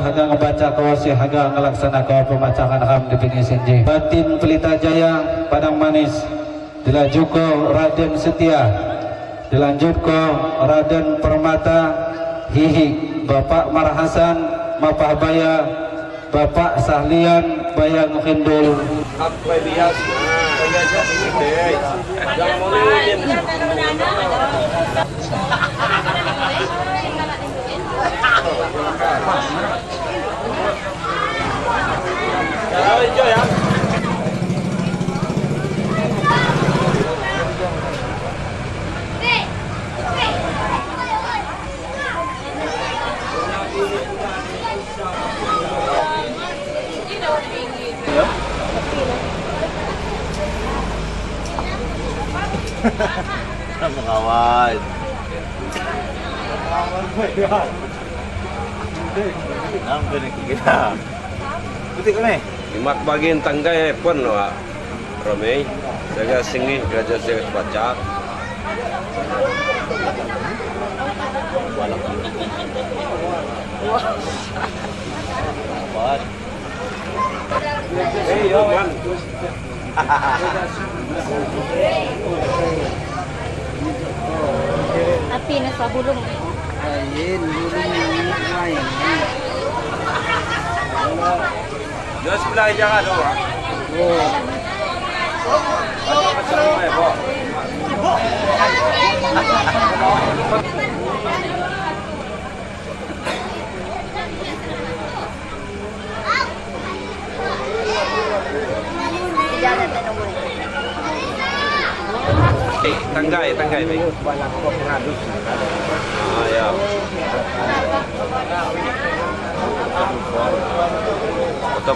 Hagang baca kau si hagang ngelaksana kau pemacakan ham definisi J. Batin Pelita Jaya Padang Manis. Dilanjut ko Raden Setia. Dilanjut ko Raden Permata Hihi. Bapak Marhasan Mapahbaya. Bapak Sahlian Bayang Kendul. Sampai bias. Jangan mau nungguin. Hijau ya. Kawan. Nampak ni kita. Putih kami. Imak bagian tangga ya pun wa ramai. Jaga singi gajah saya baca. Hey yo man. Api na sa bulong. Ayun, bulong yung lain. Dua sebelah jangan dong. Macam mana ya, Pak? Tanggai, tanggai baik. Ah ya. Atau